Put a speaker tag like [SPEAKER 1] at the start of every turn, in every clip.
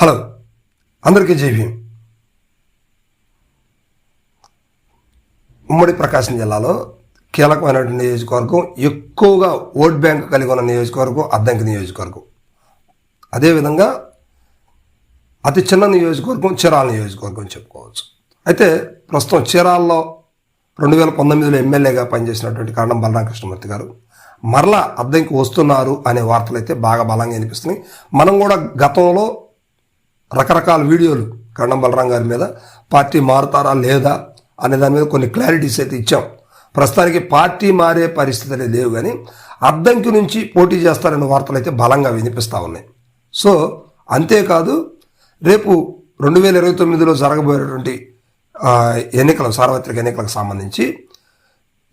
[SPEAKER 1] Hello, అందరికీ జై భీమ్. ఉమ్మడి ప్రకాశం జిల్లాలో కీలకమైనటువంటి నియోజకవర్గం, ఎక్కువగా ఓట్ బ్యాంక్ కలిగి ఉన్న నియోజకవర్గం అద్దంకి నియోజకవర్గం. అదేవిధంగా అతి చిన్న నియోజకవర్గం చీరాల నియోజకవర్గం చెప్పుకోవచ్చు. అయితే ప్రస్తుతం చీరాల్లో 2019లో ఎమ్మెల్యేగా పనిచేసినటువంటి కరణం బలరామకృష్ణమూర్తి గారు మరలా అద్దంకి వస్తున్నారు అనే వార్తలు అయితే బాగా బలంగా వినిపిస్తున్నాయి. మనం కూడా గతంలో రకరకాల వీడియోలు కరణం బలరాం గారి మీద పార్టీ మారుతారా లేదా అనే దాని మీద కొన్ని క్లారిటీస్ అయితే ఇచ్చాం. ప్రస్తుతానికి పార్టీ మారే పరిస్థితులే లేవు, కానీ అద్దంకి నుంచి పోటీ చేస్తారనే వార్తలు అయితే బలంగా వినిపిస్తూ ఉన్నాయి. సో అంతేకాదు, రేపు 2029లో జరగబోయేటువంటి ఎన్నికలు, సార్వత్రిక ఎన్నికలకు సంబంధించి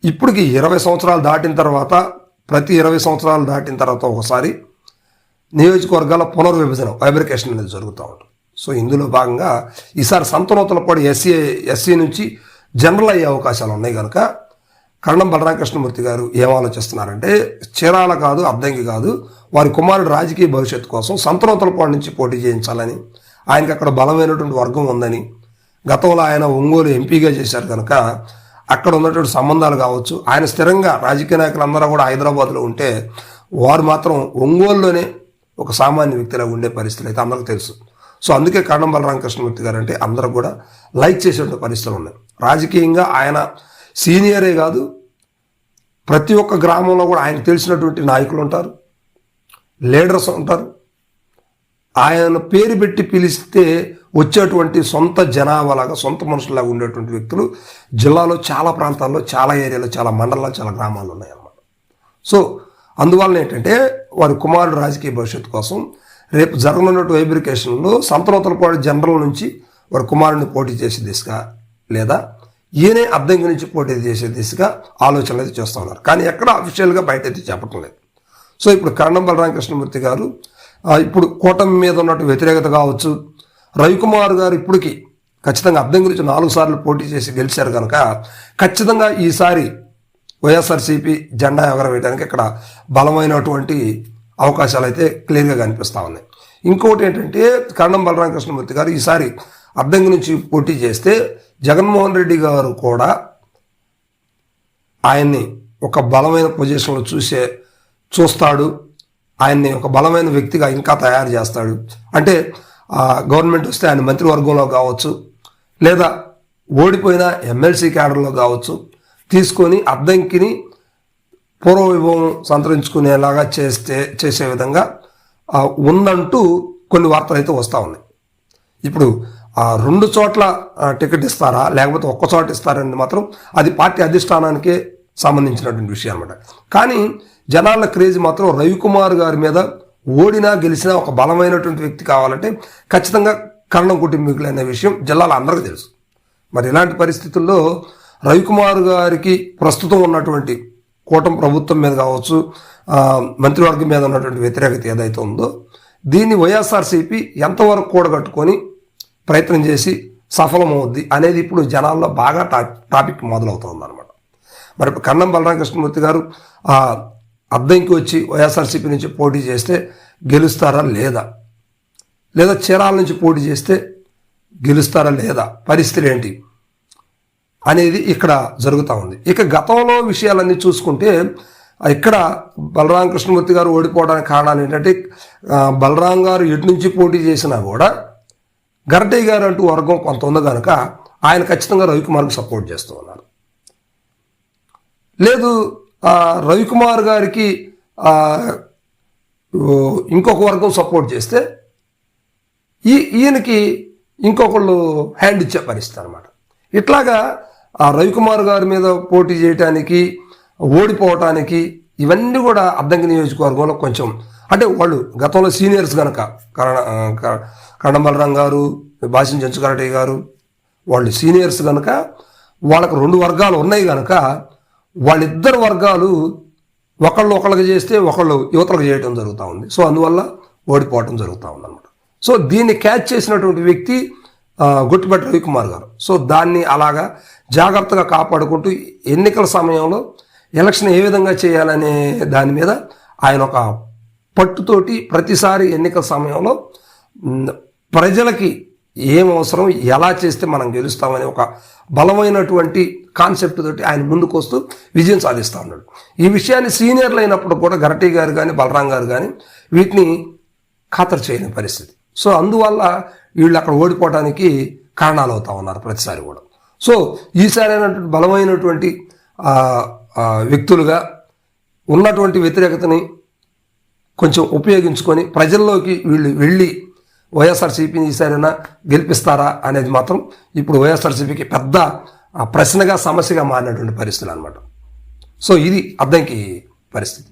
[SPEAKER 1] ఇప్పటికి 20 సంవత్సరాలు దాటిన తర్వాత, ప్రతి 20 సంవత్సరాలు దాటిన తర్వాత ఒకసారి నియోజకవర్గాల పునర్విభజన, వైబ్రికేషన్ అనేది జరుగుతూ ఉంటుంది. సో ఇందులో భాగంగా ఈసారి సంతనూతల పాటు ఎస్సీ నుంచి జనరల్ అయ్యే అవకాశాలు ఉన్నాయి కనుక కరణం బలరామకృష్ణమూర్తి గారు ఏం ఆలోచిస్తున్నారంటే, చీరాల కాదు, అద్దంకి కాదు, వారి కుమారుడు రాజకీయ భవిష్యత్తు కోసం సంతనూతల పాటు నుంచి పోటీ చేయించాలని, ఆయనకి అక్కడ బలమైనటువంటి వర్గం ఉందని, గతంలో ఆయన ఒంగోలు ఎంపీగా చేశారు కనుక అక్కడ ఉన్నటువంటి సంబంధాలు కావచ్చు, ఆయన స్థిరంగా రాజకీయ నాయకులందరూ కూడా హైదరాబాద్లో ఉంటే వారు మాత్రం ఒంగోలులోనే ఒక సామాన్య వ్యక్తిలా ఉండే పరిస్థితులు అయితే అందరికీ తెలుసు. సో అందుకే కరణం బలరామకృష్ణమూర్తి గారు అంటే అందరూ కూడా లైక్ చేసేటువంటి పరిస్థితులు ఉన్నాయి. రాజకీయంగా ఆయన సీనియరే కాదు, ప్రతి ఒక్క గ్రామంలో కూడా ఆయనకు తెలిసినటువంటి నాయకులు ఉంటారు, లీడర్స్ ఉంటారు. ఆయన పేరు పెట్టి పిలిస్తే వచ్చేటువంటి సొంత జనాభాలాగా, సొంత మనుషులాగా ఉండేటువంటి వ్యక్తులు జిల్లాలో చాలా ప్రాంతాల్లో, చాలా ఏరియాలో, చాలా మండలాలు, చాలా గ్రామాలు ఉన్నాయన్నమాట. సో అందువలన ఏంటంటే, వారి కుమారుడు రాజకీయ భవిష్యత్తు కోసం రేపు జరగనున్నట్టు వైబ్రికేషన్లో సంతనూతలపాడు జనరల్ నుంచి వారి కుమారుడిని పోటీ చేసే దిశగా, లేదా ఈయనే అద్దంకి నుంచి పోటీ చేసే దిశగా ఆలోచనలు అయితే చేస్తూ ఉన్నారు. కానీ ఎక్కడ అఫీషియల్గా బయట అయితే చెప్పటం లేదు. సో ఇప్పుడు కరణం బలరామకృష్ణమూర్తి గారు ఇప్పుడు కూటమి మీద ఉన్నట్టు వ్యతిరేకత కావచ్చు, రవికుమార్ గారు ఇప్పటికీ ఖచ్చితంగా అద్దంకి నుంచి 4 సార్లు పోటీ చేసి గెలిచారు కనుక ఖచ్చితంగా ఈసారి వైఎస్ఆర్సీపీ జెండా ఎగరవేయడానికి ఇక్కడ బలమైనటువంటి అవకాశాలు అయితే క్లియర్గా కనిపిస్తూ ఉన్నాయి. ఇంకోటి ఏంటంటే, కరణం బలరామకృష్ణమూర్తి గారు ఈసారి అద్దంకి నుంచి పోటీ చేస్తే జగన్మోహన్ రెడ్డి గారు కూడా ఆయన్ని ఒక బలమైన పొజిషన్లో చూస్తాడు, ఆయన్ని ఒక బలమైన వ్యక్తిగా ఇంకా తయారు చేస్తాడు. అంటే గవర్నమెంట్ వస్తే ఆయన మంత్రివర్గంలో కావచ్చు, లేదా ఓడిపోయిన ఎమ్మెల్సీ క్యాడర్లో కావచ్చు తీసుకొని అద్దంకిని పూర్వవైభవం సంతరించుకునేలాగా చేసే విధంగా ఉందంటూ కొన్ని వార్తలు అయితే వస్తూ ఉన్నాయి. ఇప్పుడు 2 చోట్ల టికెట్ ఇస్తారా లేకపోతే ఒక్క చోట ఇస్తారని మాత్రం అది పార్టీ అధిష్టానానికే సంబంధించినటువంటి విషయం అనమాట. కానీ జనాల క్రేజ్ మాత్రం రవికుమార్ గారి మీద ఓడినా గెలిచినా ఒక బలమైనటువంటి వ్యక్తి కావాలంటే ఖచ్చితంగా కరణం కుటుంబీకులు అనే విషయం జిల్లాలో అందరికీ తెలుసు. మరి ఇలాంటి పరిస్థితుల్లో రవికుమార్ గారికి ప్రస్తుతం ఉన్నటువంటి కూటమి ప్రభుత్వం మీద కావచ్చు, మంత్రివర్గం మీద ఉన్నటువంటి వ్యతిరేకత ఏదైతే ఉందో దీన్ని వైఎస్ఆర్సీపీ ఎంతవరకు కూడగట్టుకొని ప్రయత్నం చేసి సఫలమవుద్ది అనేది ఇప్పుడు జనాల్లో బాగా టాపిక్ మొదలవుతుంది అనమాట. మరి ఇప్పుడు కరణం బలరామకృష్ణమూర్తి గారు అద్దంకి వచ్చి వైఎస్ఆర్సీపీ నుంచి పోటీ చేస్తే గెలుస్తారా లేదా చీరాల నుంచి పోటీ చేస్తే గెలుస్తారా లేదా, పరిస్థితి ఏంటి అనేది ఇక్కడ జరుగుతూ ఉంది. ఇక గతంలో విషయాలన్నీ చూసుకుంటే ఇక్కడ బలరామకృష్ణమూర్తి గారు ఓడిపోవడానికి కారణాలు ఏంటంటే, బలరాం గారు ఎటు నుంచి పోటీ చేసినా కూడా గరటయ్య గారు అంటూ వర్గం కొంత ఉంది కనుక ఆయన ఖచ్చితంగా రవికుమార్కి సపోర్ట్ చేస్తూ ఉన్నారు. లేదు రవికుమార్ గారికి ఇంకొక వర్గం సపోర్ట్ చేస్తే ఈయనకి ఇంకొకళ్ళు హ్యాండ్ ఇచ్చే పరిస్థితి అనమాట. ఇట్లాగా రవికుమార్ గారి మీద పోటీ చేయటానికి, ఓడిపోవటానికి ఇవన్నీ కూడా అద్దంకి నియోజకవర్గంలో కొంచెం, అంటే వాళ్ళు గతంలో సీనియర్స్ కనుక కరణం బలరాం గారు, భాషం చెంచుకరటయ్య గారు వాళ్ళు సీనియర్స్ కనుక వాళ్ళకు 2 వర్గాలు ఉన్నాయి కనుక వాళ్ళిద్దరు వర్గాలు ఒకళ్ళకి చేస్తే ఒకళ్ళు యువతలకు చేయడం జరుగుతూ ఉంది. సో అందువల్ల ఓడిపోవటం జరుగుతూ ఉందన్నమాట. సో దీన్ని క్యాచ్ చేసినటువంటి వ్యక్తి గుట్టిపట్టి రవికుమార్ గారు. సో దాన్ని అలాగా జాగ్రత్తగా కాపాడుకుంటూ ఎన్నికల సమయంలో ఎలక్షన్ ఏ విధంగా చేయాలనే దాని మీద ఆయన ఒక పట్టుతోటి ప్రతిసారి ఎన్నికల సమయంలో ప్రజలకి ఏం అవసరం, ఎలా చేస్తే మనం గెలుస్తామని ఒక బలమైనటువంటి కాన్సెప్ట్ తోటి ఆయన ముందుకు వస్తూ విజయం సాధిస్తూ ఉన్నాడు. ఈ విషయాన్ని సీనియర్లు అయినప్పుడు కూడా గరటి గారు కానీ బలరాం గారు కానీ వీటిని ఖాతరు చేయని పరిస్థితి. సో అందువల్ల వీళ్ళు అక్కడ ఓడిపోవడానికి కారణాలు అవుతా ఉన్నారు ప్రతిసారి కూడా. సో ఈసారి అయినటువంటి బలమైనటువంటి వ్యక్తులుగా ఉన్నటువంటి వ్యతిరేకతని కొంచెం ఉపయోగించుకొని ప్రజల్లోకి వీళ్ళు వెళ్ళి వైఎస్ఆర్సీపీని ఈసారైనా గెలిపిస్తారా అనేది మాత్రం ఇప్పుడు వైఎస్ఆర్సీపీకి పెద్ద ప్రశ్నగా సమస్యగా మారినటువంటి పరిస్థితులు అనమాట. సో ఇది అద్దంకి పరిస్థితి.